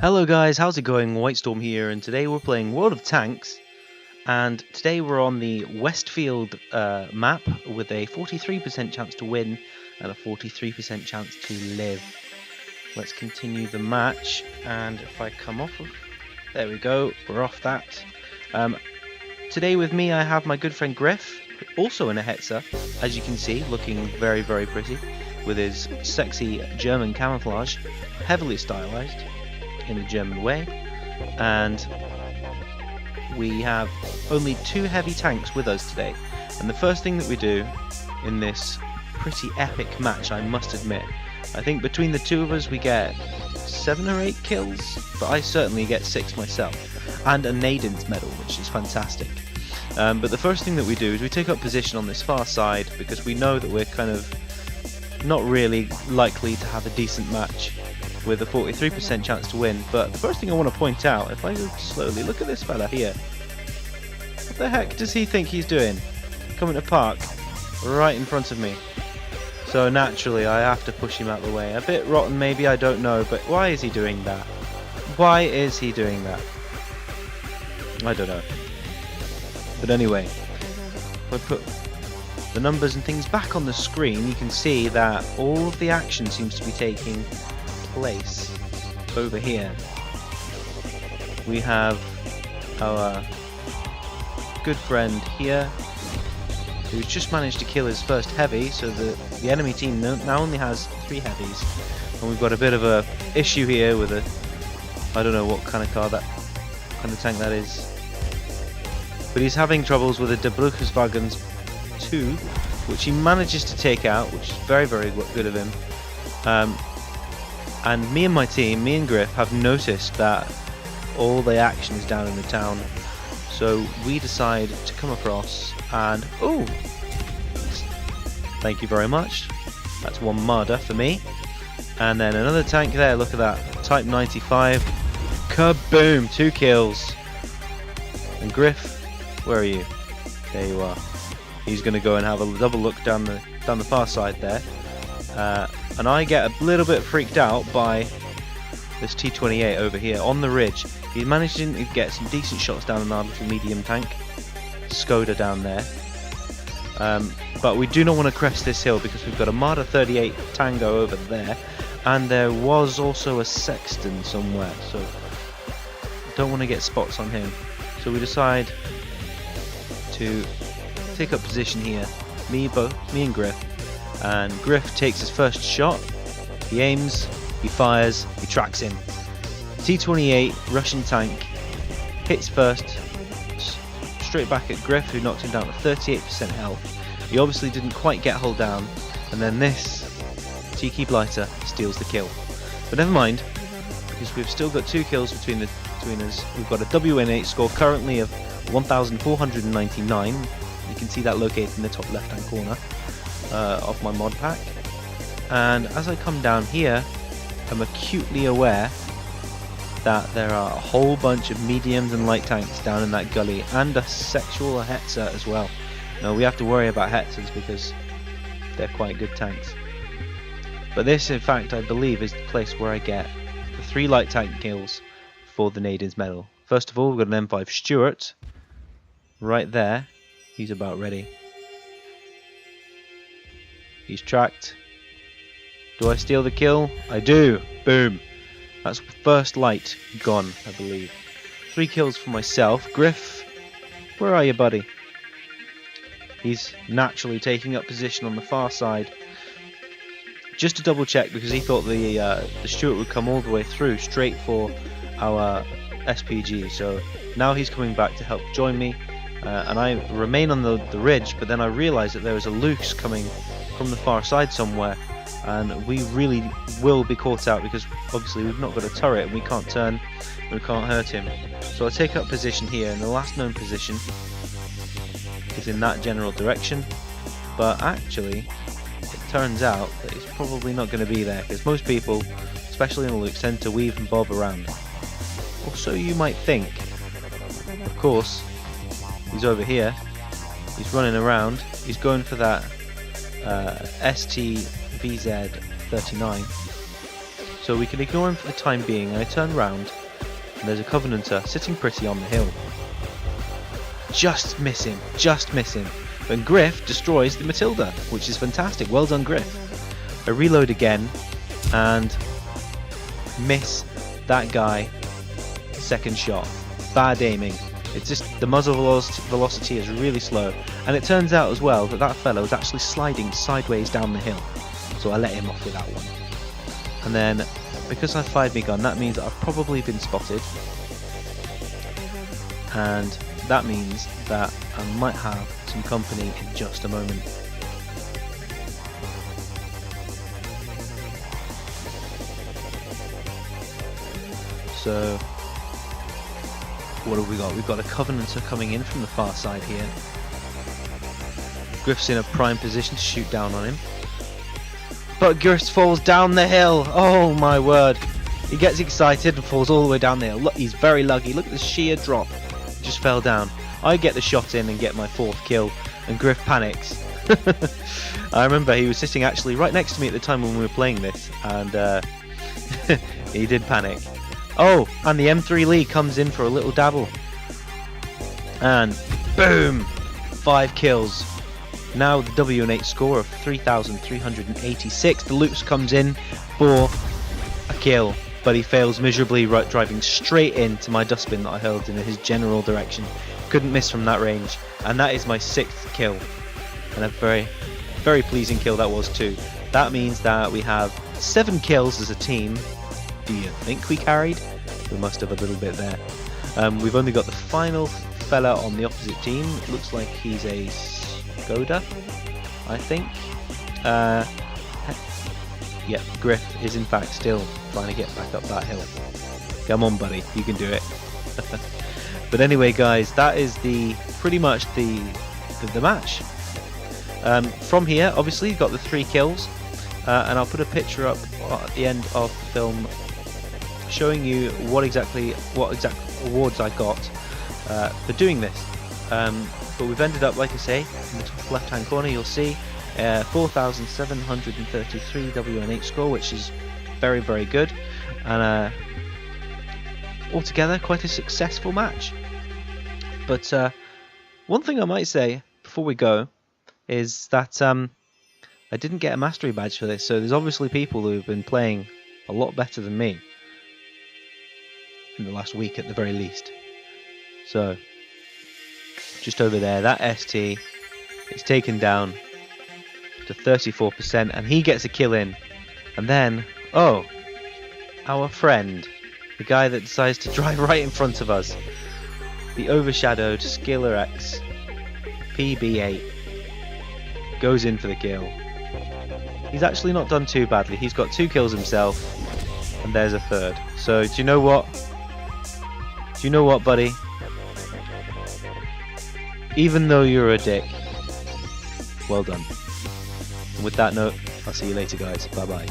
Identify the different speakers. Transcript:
Speaker 1: Hello guys, how's it going? Whitestorm here, and today we're playing World of Tanks, and today we're on the Westfield map with a 43% chance to win and a 43% chance to live. Let's continue the match, and if I come off of... There we go, we're off that. Today with me I have my good friend Griff, also in a Hetzer, as you can see, looking very pretty, with his sexy German camouflage, heavily stylized in a German way, and we have only 2 heavy tanks with us today. And the first thing that we do in this pretty epic match, I must admit, I think between the two of us we get 7 or 8 kills, but I certainly get 6 myself, and a Naydin's medal, which is fantastic. But the first thing that we do is we take up position on this far side, because we know that we're kind of not really likely to have a decent match with a 43% chance to win. But the first thing I want to point out, if I go slowly, look at this fella here. What the heck does he think he's doing? Coming to park right in front of me. So naturally I have to push him out of the way. A bit rotten maybe, I don't know, but why is he doing that? Why is he doing that? I don't know. But anyway, if I put the numbers and things back on the screen, you can see that all of the action seems to be taking place over here. We have our good friend here who's just managed to kill his first heavy, so the enemy team now only has 3 heavies, and we've got a bit of a issue here with a, I don't know what kind of car that, kind of tank that is, but he's having troubles with a Belarusian-Cypriot 2, which he manages to take out, which is very good of him. And me and my team, me and Griff, have noticed that all the action is down in the town. So we decide to come across and... oh! Thank you very much. That's 1 murder for me. And then another tank there, look at that. Type 95. Kaboom! 2 kills. And Griff, where are you? There you are. He's going to go and have a double look down the far side there. And I get a little bit freaked out by this T28 over here on the ridge. He's managed to get some decent shots down on our little medium tank, Skoda down there. But we do not want to crest this hill because we've got a Marder 38 Tango over there, and there was also a Sexton somewhere, so don't want to get spots on him. So we decide to take up position here, me and Griff. And Griff takes his first shot, he aims, he fires, he tracks him. T28 Russian tank hits first, straight back at Griff, who knocked him down to 38% health. He obviously didn't quite get hull down, and then this Tiki Blighter steals the kill. But never mind, because we've still got 2 kills between us. We've got a WN8 score currently of 1,499. You can see that located in the top left hand corner of my mod pack. And as I come down here, I'm acutely aware that there are a whole bunch of mediums and light tanks down in that gully, and a sexual Hetzer as well. Now we have to worry about Hetzers because they're quite good tanks. But this, in fact, I believe is the place where I get the 3 light tank kills for the Naydin's medal. First of all, we've got an M5 Stuart right there. He's about ready. He's tracked. Do I steal the kill? I do. Boom. That's first light gone, I believe. 3 kills for myself. Griff, where are you, buddy? He's naturally taking up position on the far side, just to double check, because he thought the Stuart would come all the way through straight for our SPG. So now he's coming back to help join me, and I remain on the ridge. But then I realise that there is a Luke's coming from the far side somewhere, and we really will be caught out because obviously we've not got a turret and we can't turn, we can't hurt him. So I take up position here, and the last known position is in that general direction, but actually it turns out that he's probably not going to be there, because most people, especially in the Luke, tend to weave and bob around, or so you might think. Of course, he's over here, he's running around, he's going for that ST VZ39, so we can ignore him for the time being. And I turn round, and there's a Covenanter sitting pretty on the hill. Just miss him, just miss him. But Griff destroys the Matilda, which is fantastic. Well done, Griff. I reload again, and miss that guy. Second shot. Bad aiming. It's just the muzzle velocity is really slow. And it turns out as well that that fellow was actually sliding sideways down the hill. So I let him off with that one. And then, because I fired my gun, that means that I've probably been spotted. And that means that I might have some company in just a moment. So, what have we got? We've got a Covenanter coming in from the far side here. Griff's in a prime position to shoot down on him. But Griff falls down the hill. Oh my word. He gets excited and falls all the way down the hill. Look, he's very lucky. Look at the sheer drop. He just fell down. I get the shot in and get my 4th kill, and Griff panics. I remember he was sitting actually right next to me at the time when we were playing this, and he did panic. Oh, and the M3 Lee comes in for a little dabble. And boom! 5 kills. Now the W&H score of 3,386. The Loops comes in for a kill, but he fails miserably, driving straight into my dustbin that I hurled in his general direction. Couldn't miss from that range, and that is my 6th kill. And a very, very pleasing kill that was too. That means that we have 7 kills as a team. Do you think we carried? We must have a little bit there. We've only got the final fella on the opposite team. It looks like he's a Skoda, I think. Yeah, Griff is in fact still trying to get back up that hill. Come on, buddy, you can do it. But anyway, guys, that is pretty much the match. From here, obviously, you've got the 3 kills, and I'll put a picture up at the end of the film showing you what exact awards I got for doing this. But we've ended up, like I say, in the top left-hand corner, you'll see 4,733 W&H score, which is very, very good, and altogether quite a successful match. But one thing I might say before we go is that I didn't get a mastery badge for this, so there's obviously people who have been playing a lot better than me in the last week at the very least. So just over there, that ST is taken down to 34%, and he gets a kill in. And then, oh, our friend, the guy that decides to drive right in front of us, the overshadowed Skiller X PB8, goes in for the kill. He's actually not done too badly. He's got 2 kills himself, and there's a 3rd. So do you know what? Do you know what, buddy? Even though you're a dick, well done. And with that note, I'll see you later, guys. Bye bye.